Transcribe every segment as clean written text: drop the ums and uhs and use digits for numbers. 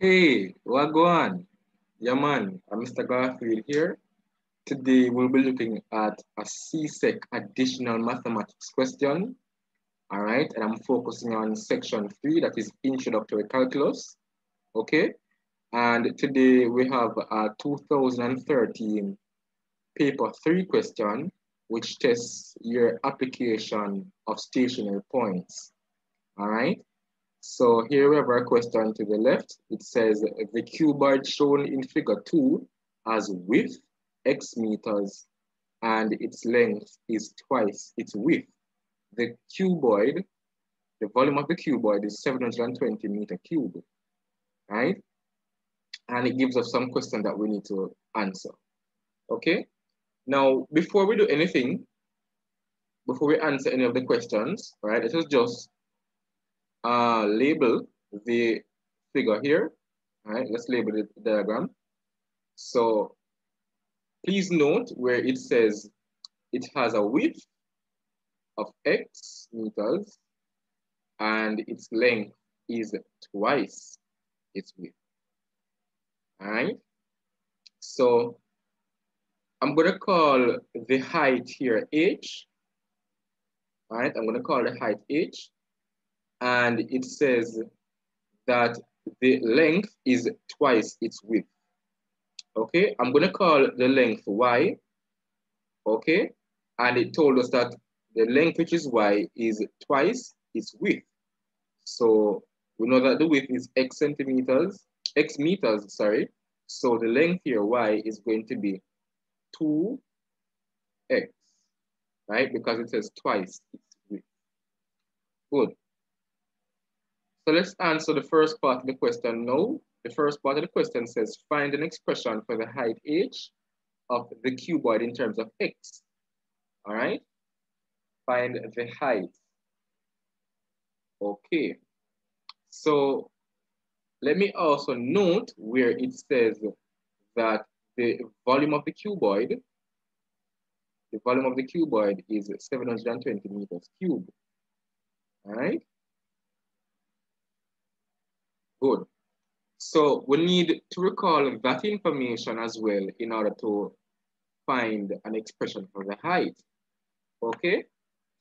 Hey, what go on? Yeah, man, I'm Mr. Garfield here. Today we'll be looking at a CSEC additional mathematics question. All right, and I'm focusing on section 3, that is Introductory Calculus. Okay, and today we have a 2013 paper 3 question, which tests your application of stationary points. All right. So here we have our question to the left. It says the cuboid shown in figure 2 has width x meters and its length is twice its width. The cuboid, the volume of the cuboid is 720 meter cube, right? And it gives us some question that we need to answer, okay? Now, before we do anything, before we answer any of the questions, right, let us just label the figure here. All right, let's label the diagram. So please note where it says it has a width of x meters and its length is twice its width. All right. So I'm going to call the height here h. All right. I'm going to call the height h. And it says that the length is twice its width. Okay. I'm going to call the length y. Okay. And it told us that the length, which is y, is twice its width. So we know that the width is x meters, sorry. So the length here, y, is going to be 2x, right? Because it says twice its width. Good. So let's answer the first part of the question now. The first part of the question says, find an expression for the height h of the cuboid in terms of x. All right? Find the height. Okay. So let me also note where it says that the volume of the cuboid is 720 meters cubed. All right? Good. So we need to recall that information as well in order to find an expression for the height. Okay?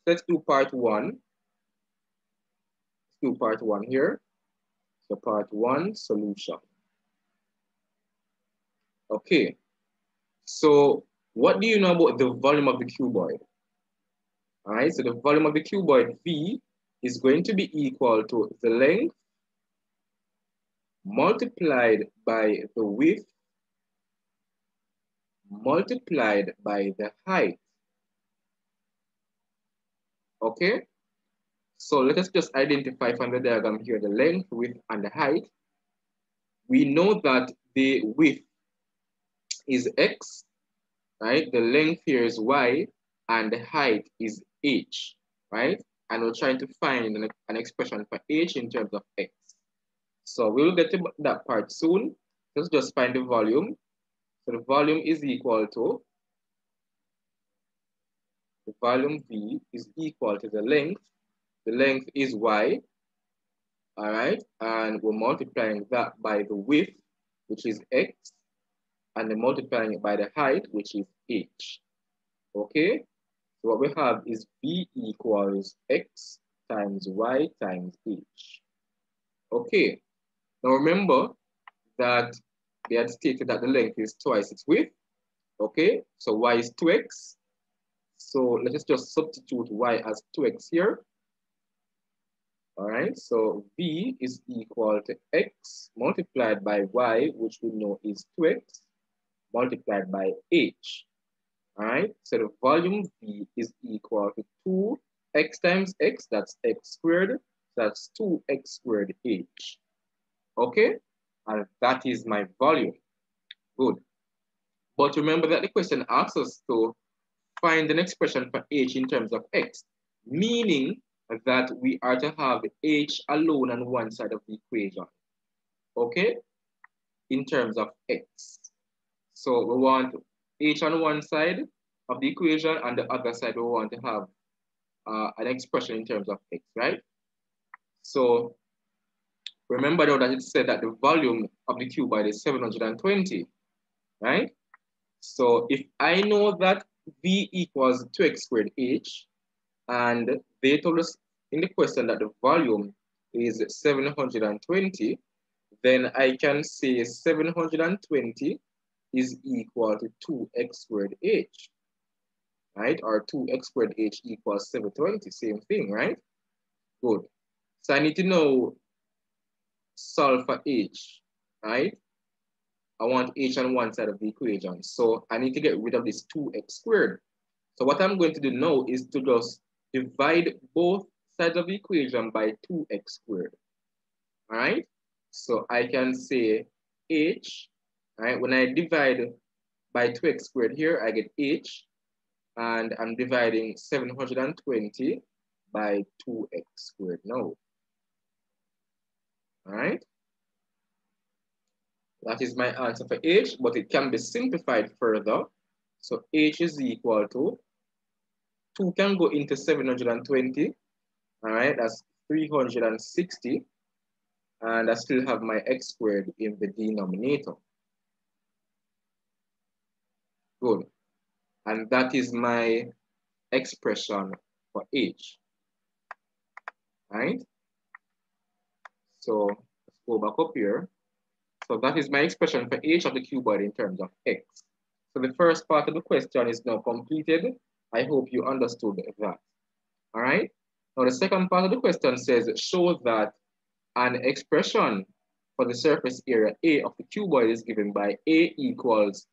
Let's do part one. Let's do part one here. So part one, solution. Okay. So what do you know about the volume of the cuboid? All right, so the volume of the cuboid V is going to be equal to the length multiplied by the width multiplied by the height. Okay, so let us just identify from the diagram here the length, width, and the height. We know that the width is x, right? The length here is y, and the height is h, right? And we're trying to find an expression for h in terms of x. So we'll get to that part soon. Let's just find the volume. So the volume is equal to, the volume V is equal to the length. The length is y, all right? And we're multiplying that by the width, which is x, and then multiplying it by the height, which is h, okay? So what we have is V equals x times y times h. Okay, now remember that they had stated that the length is twice its width. Okay, so y is 2x. So let us just substitute y as 2x here. All right, so v is equal to x multiplied by y, which we know is 2x, multiplied by h. All right, so the volume v is equal to 2x times x, that's x squared, that's 2x squared h. Okay, and that is my volume. Good. But remember that the question asks us to find an expression for h in terms of x, meaning that we are to have h alone on one side of the equation, okay, in terms of x. So we want h on one side of the equation, and the other side we want to have an expression in terms of x, right? So Remember now that it said that the volume of the cuboid is 720, right? So if I know that V equals 2x squared h, and they told us in the question that the volume is 720, then I can say 720 is equal to 2x squared h, right? Or 2x squared h equals 720, same thing, right? Good. So I need to know solve for h, right? I want h on one side of the equation. So I need to get rid of this 2x squared. So what I'm going to do now is to just divide both sides of the equation by 2x squared. All right? So I can say h, right? When I divide by 2x squared here, I get h, and I'm dividing 720 by 2x squared now. All right? That is my answer for h, but it can be simplified further. So h is equal to 2 can go into 720. All right, that's 360. And I still have my x squared in the denominator. Good. And that is my expression for h. All right? So let's go back up here. So that is my expression for h of the cuboid in terms of x. So the first part of the question is now completed. I hope you understood that. All right? Now the second part of the question says, show that an expression for the surface area A of the cuboid is given by A equals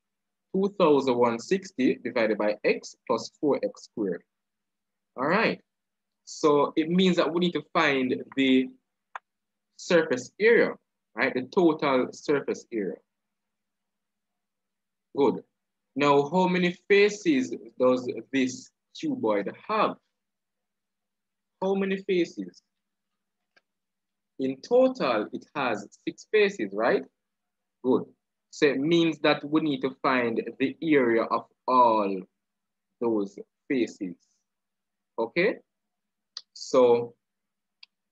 2,160 divided by x plus 4x squared. All right. So it means that we need to find the surface area, right? The total surface area. Good. Now, how many faces does this cuboid have? How many faces? In total, it has 6 faces, right? Good. So it means that we need to find the area of all those faces. Okay? So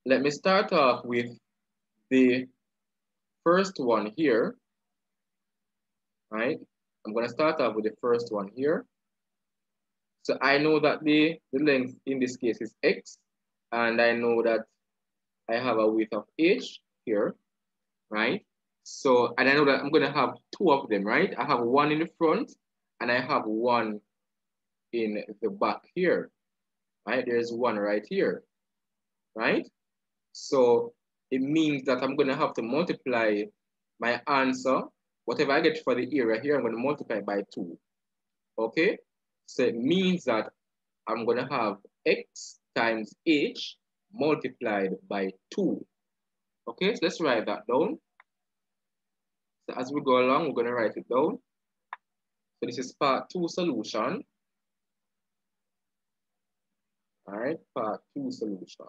let me start off with the first one here. Right? I'm going to start off with the first one here. So I know that the length in this case is x, and I know that I have a width of h here, right? So, and I know that I'm going to have 2 of them, right? I have one in the front, and I have one in the back here, right? There's one right here, right? So it means that I'm going to have to multiply my answer. Whatever I get for the area here, I'm going to multiply by 2, okay? So it means that I'm going to have x times h multiplied by 2. Okay, so let's write that down. So as we go along, we're going to write it down. So this is part 2 solution. All right, part 2 solution.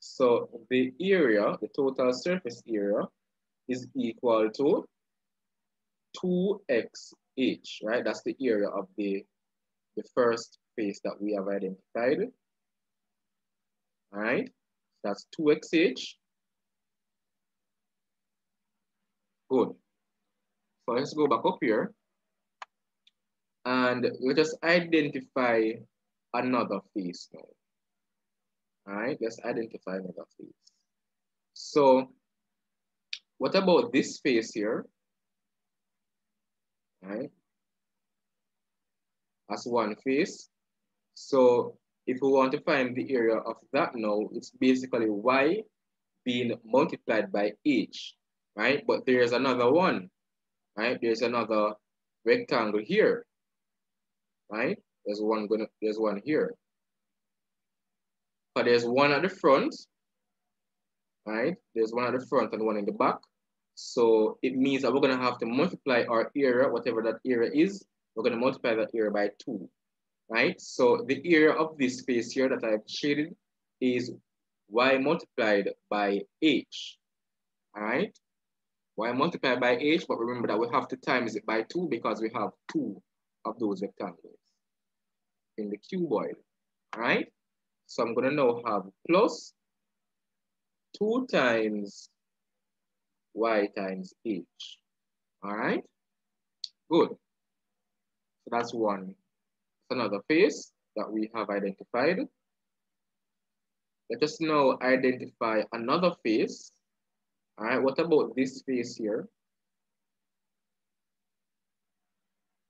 So the area, the total surface area, is equal to 2xh, right? That's the area of the first face that we have identified. All right, that's 2xh. Good. So let's go back up here. And let us identify another face now. All right, let's identify another face. So what about this face here? All right, as one face. So if we want to find the area of that now, it's basically y being multiplied by h, right? But there's another one, right? There's another rectangle here, right? There's one here. But there's one at the front, right? There's one at the front and one in the back. So it means that we're gonna have to multiply our area, whatever that area is, we're gonna multiply that area by 2, right? So the area of this space here that I've shaded is y multiplied by h, all right? Y multiplied by h, but remember that we have to times it by 2 because we have 2 of those rectangles in the cuboid, all right? So I'm gonna now have plus 2 times y times h. All right, good. So that's one. It's another face that we have identified. Let us now identify another face. All right, what about this face here?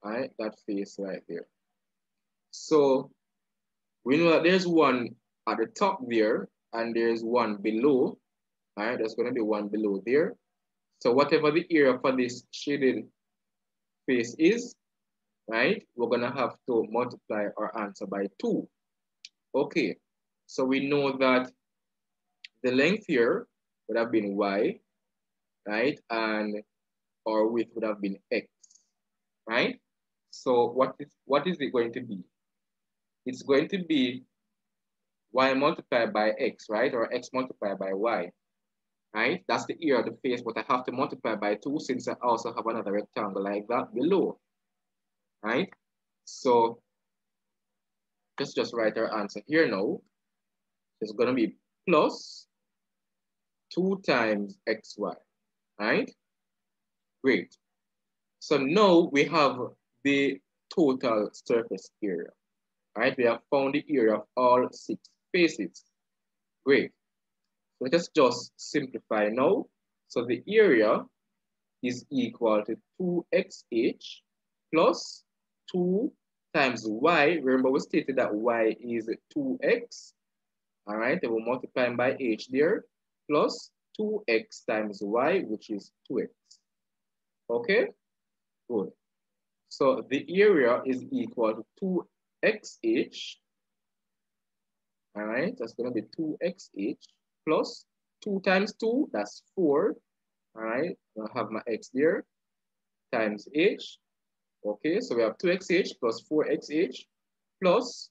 All right, that face right there. So we know that there's one at the top there and there's one below. All right, there's going to be one below there. So whatever the area for this shaded face is, right, we're going to have to multiply our answer by 2. Okay, so we know that the length here would have been y, right, and our width would have been x, right? So what is it going to be? It's going to be y multiplied by x, right, or x multiplied by y, right? That's the area of the face, but I have to multiply by 2 since I also have another rectangle like that below, right? So just write our answer here now. It's going to be plus 2 times xy, right? Great. So now we have the total surface area, right? We have found the area of all 6 faces. Great. So let us just simplify now. So the area is equal to 2xh plus 2 times y. Remember, we stated that y is 2x. All right, then we'll multiply by h there, plus 2x times y, which is 2x. Okay, good. So the area is equal to 2xh. All right, that's going to be 2xh plus 2 times 2, that's 4. All right, I'll have my x there, times h. Okay, so we have 2xh plus 4xh plus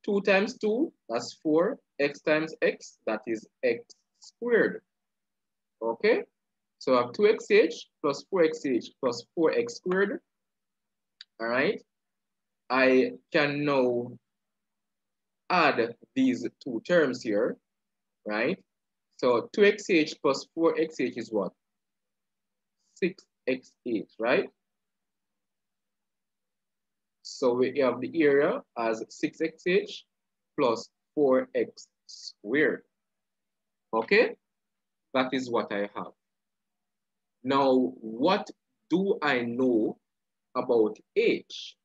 2 times 2, that's 4. X times x, that is x squared. Okay, so I have 2xh plus 4xh plus 4x squared. All right, I can now add these two terms here, right? So 2xh plus 4xh is what? 6xh, right? So we have the area as 6xh plus 4x squared. Okay, that is what I have. Now, what do I know about h?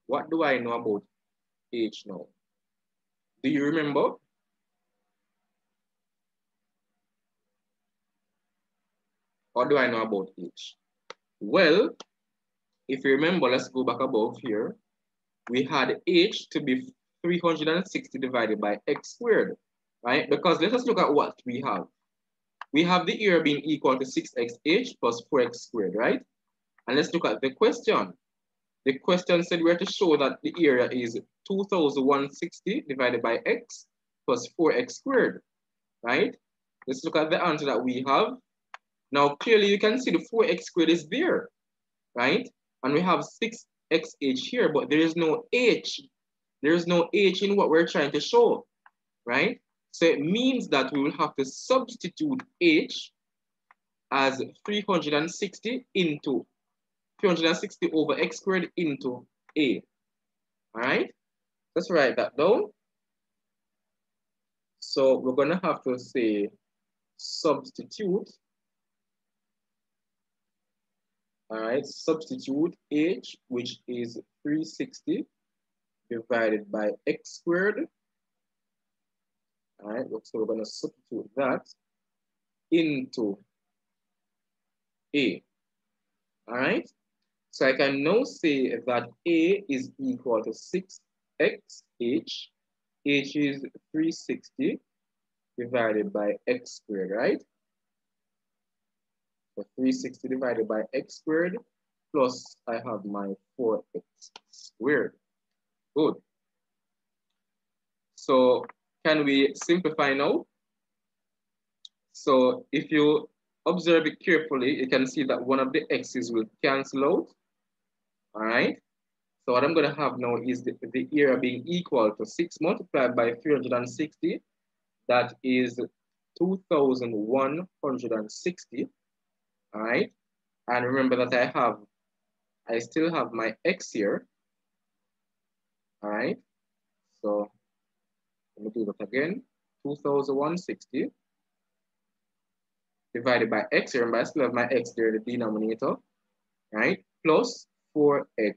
What do I know about h now? Do you remember? What do I know about h? Well, if you remember, let's go back above here. We had h to be 360 divided by x squared, right? Because let us look at what we have. We have the area being equal to 6xh plus 4x squared, right? And let's look at the question. The question said we are to show that the area is 2160 divided by x plus 4x squared, right? Let's look at the answer that we have. Now, clearly you can see the 4x squared is there, right? And we have 6xh here, but there is no h. There is no h in what we're trying to show, right? So it means that we will have to substitute h as 360 into 360 over x squared into a. All right, let's write that down. So we're going to have to say substitute. All right, substitute h, which is 360 divided by x squared. All right, so we're going to substitute that into a. All right, so I can now say that a is equal to 6xh. h is 360 divided by x squared, right? So 360 divided by x squared plus I have my 4x squared. Good. So can we simplify now? So if you observe it carefully, you can see that one of the x's will cancel out. All right. So what I'm going to have now is the area being equal to 6 multiplied by 360 that is 2,160, all right? And remember that I still have my x here, all right? So let me do that again, 2,160 divided by x here, remember I still have my x there in the denominator, right? Plus 4x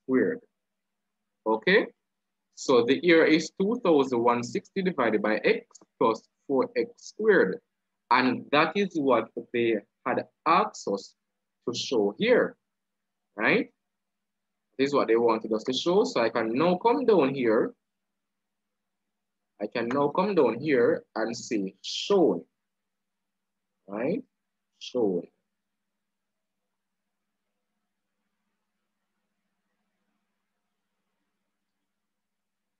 squared, okay? So the area is 2,160 divided by x plus 4x squared. And that is what they had asked us to show here, right? This is what they wanted us to show. So I can now come down here. I can now come down here and say shown, right? Shown.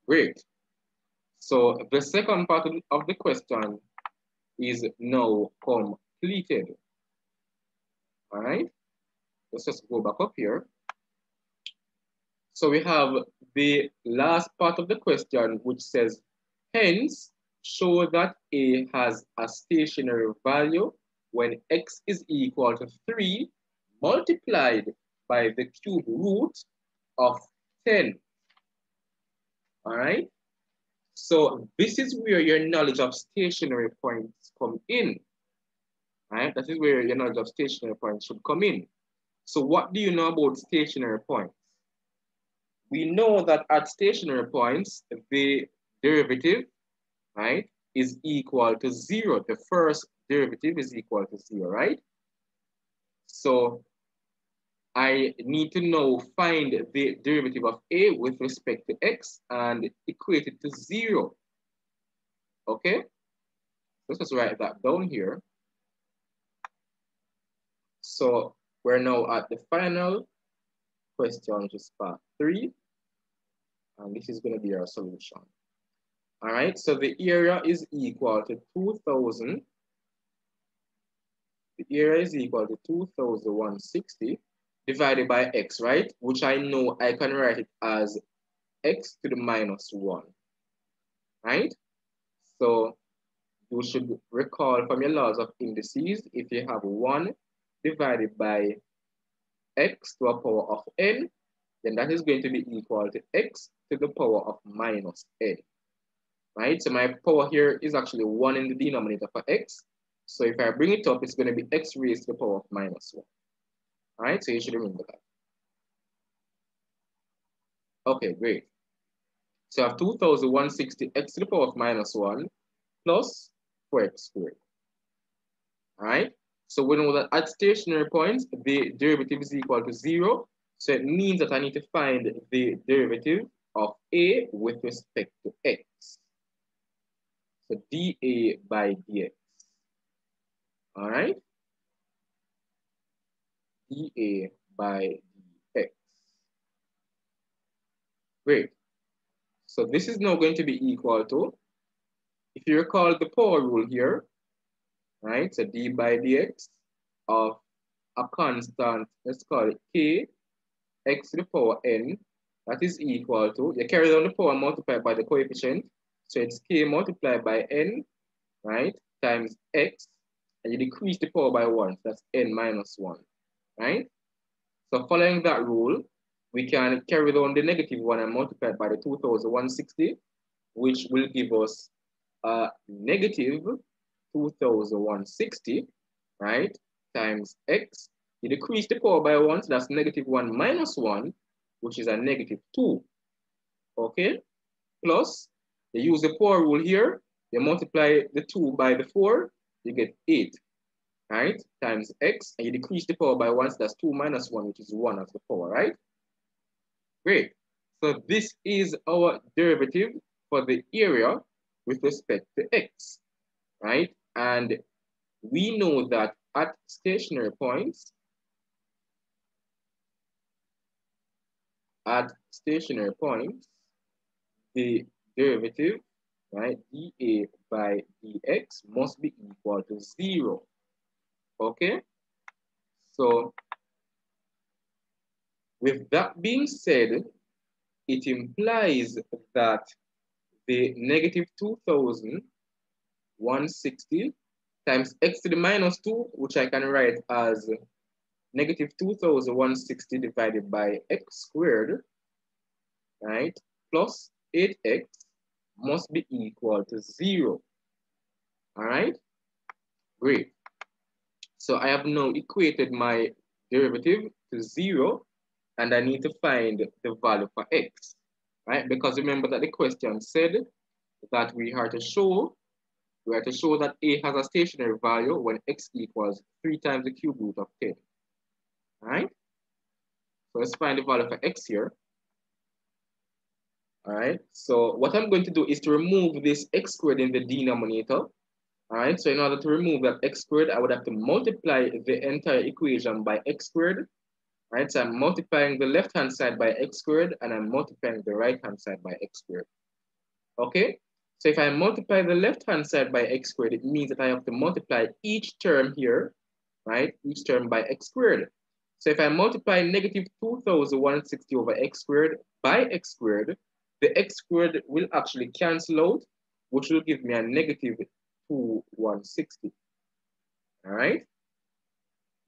Great. So the second part of the question is now completed. All right. Let's just go back up here. So we have the last part of the question, which says, hence, show that A has a stationary value when x is equal to 3 multiplied by the cube root of 10. All right. So this is where your knowledge of stationary points come in. Right? That is where your knowledge of stationary points should come in. So what do you know about stationary points? We know that at stationary points, the derivative, right, is equal to 0. The first derivative is equal to 0, right? So I need to now find the derivative of a with respect to x and equate it to 0. Okay? Let's just write that down here. So we're now at the final question, which is part 3. And this is going to be our solution. All right, so the area is equal to 2,000. The area is equal to 2,160 divided by x, right? Which I know I can write it as x to the minus 1, right? So you should recall from your laws of indices, if you have 1 divided by x to a power of n, then that is going to be equal to x to the power of minus n, right? So my power here is actually 1 in the denominator for x. So if I bring it up, it's going to be x raised to the power of minus 1. All right, so you should remember that. Okay, great. So I have 2,160 x to the power of minus 1 plus 4x squared. All right, so we know that at stationary points, the derivative is equal to 0. So it means that I need to find the derivative of a with respect to x. So dA by dx. All right, dA by dx. Great. So this is now going to be equal to, if you recall the power rule here, right? So d by dx of a constant, let's call it k, x to the power n, that is equal to, you carry down the power multiplied by the coefficient, so it's k multiplied by n, right, times x, and you decrease the power by 1, so that's n minus 1, right? So following that rule, we can carry down the negative 1 and multiply it by the 2,160, which will give us negative 2,160, right, times x. You decrease the power by 1, so that's negative 1 minus 1, which is a negative 2, okay? Plus, you use the power rule here, you multiply the 2 by the 4, you get 8, right, times x, and you decrease the power by 1, so that's 2 minus 1, which is 1 as the power, right? Great. So this is our derivative for the area with respect to x, right? And we know that at stationary points, the derivative, right, dA by dx must be equal to 0, okay? So with that being said, it implies that the negative 2,000 160 times x to the minus 2, which I can write as negative 2,160 divided by x squared, right, plus 8x must be equal to 0. All right, great. So I have now equated my derivative to 0, and I need to find the value for x, right? Because remember that the question said that we are to show that a has a stationary value when x equals 3 times the cube root of 10. All right? So let's find the value for x here. All right, so what I'm going to do is to remove this x squared in the denominator. All right, so in order to remove that x squared, I would have to multiply the entire equation by x squared. All right, so I'm multiplying the left-hand side by x squared, and I'm multiplying the right-hand side by x squared. Okay, so if I multiply the left-hand side by x squared, it means that I have to multiply each term here, right? Each term by x squared. So if I multiply negative 2,160 over x squared by x squared, the x squared will actually cancel out, which will give me a negative 2,160. All right,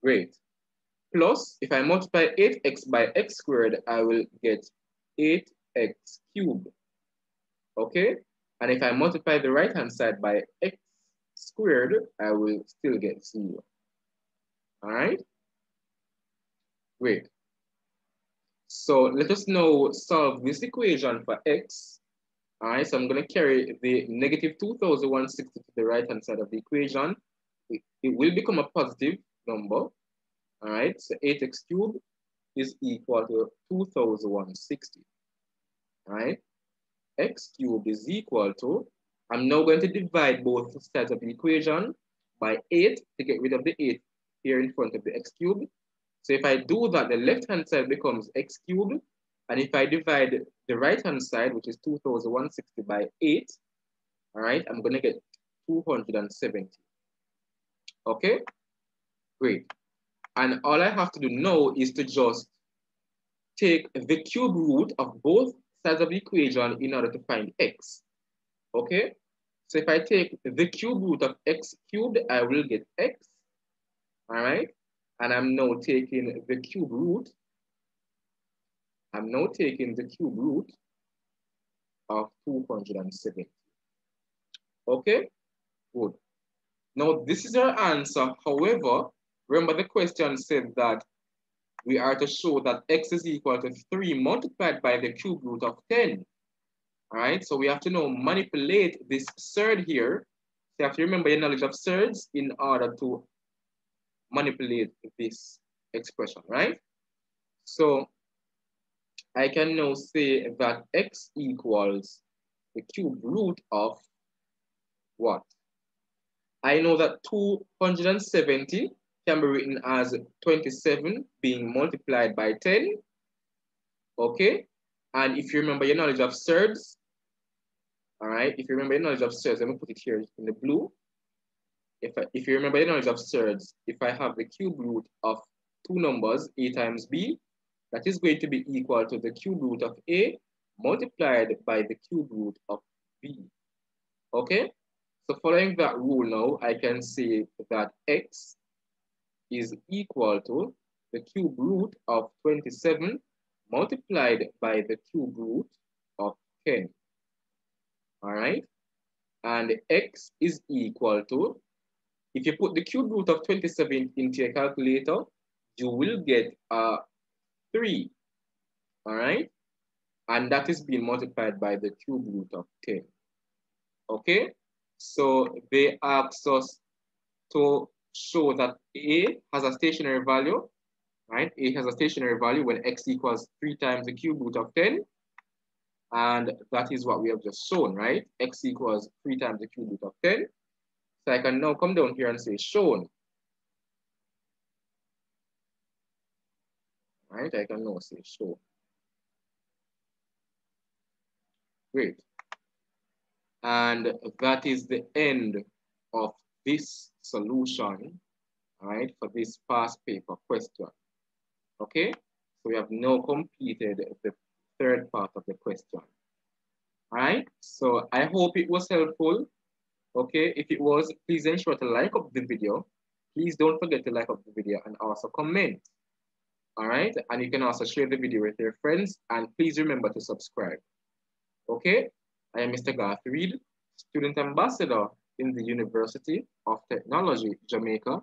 great. Plus, if I multiply 8x by x squared, I will get 8x cubed. Okay, and if I multiply the right-hand side by x squared, I will still get 0. All right, great. So let us now solve this equation for x. All right, so I'm going to carry the negative 2,160 to the right-hand side of the equation. It will become a positive number. All right, so 8x cubed is equal to 2,160. All right, x cubed is equal to, I'm now going to divide both sides of the equation by 8 to get rid of the 8 here in front of the x cubed. So if I do that, the left-hand side becomes x cubed. And if I divide the right-hand side, which is 2,160 by 8, all right, I'm going to get 270. Okay, great. And all I have to do now is to just take the cube root of both sides of the equation in order to find x. Okay, so if I take the cube root of x cubed, I will get x. All right, and I'm now taking the cube root. I'm now taking the cube root of 270. Okay, good. Now this is our answer. However, remember the question said that we are to show that x is equal to 3 multiplied by the cube root of 10. All right, so we have to now manipulate this surd here. So you have to remember your knowledge of surds in order to manipulate this expression, right? So I can now say that x equals the cube root of what? I know that 270 can be written as 27 being multiplied by 10. Okay, and if you remember your knowledge of surds, all right, if you remember your knowledge of surds, let me put it here in the blue. If you remember your knowledge of surds, if I have the cube root of two numbers, a times b, that is going to be equal to the cube root of a multiplied by the cube root of b. Okay, so following that rule now, I can say that x is equal to the cube root of 27 multiplied by the cube root of 10. All right, and x is equal to, if you put the cube root of 27 into your calculator, you will get 3, all right? And that is being multiplied by the cube root of 10, okay? So they asked us to show that a has a stationary value, right? A has a stationary value when x equals 3 times the cube root of 10. And that is what we have just shown, right? X equals 3 times the cube root of 10. So I can now come down here and say shown. Right? I can now say shown. Great. And that is the end of this solution, right, for this past paper question. Okay? So we have now completed the third part of the question. All right? So I hope it was helpful. Okay, if it was, please ensure to like up the video. Please don't forget to like up the video and also comment. All right, and you can also share the video with your friends, and please remember to subscribe. Okay, I am Mr. Garth Reed, Student Ambassador in the University of Technology, Jamaica,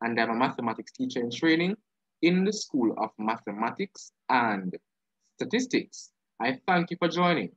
and I'm a mathematics teacher in training in the School of Mathematics and Statistics. I thank you for joining.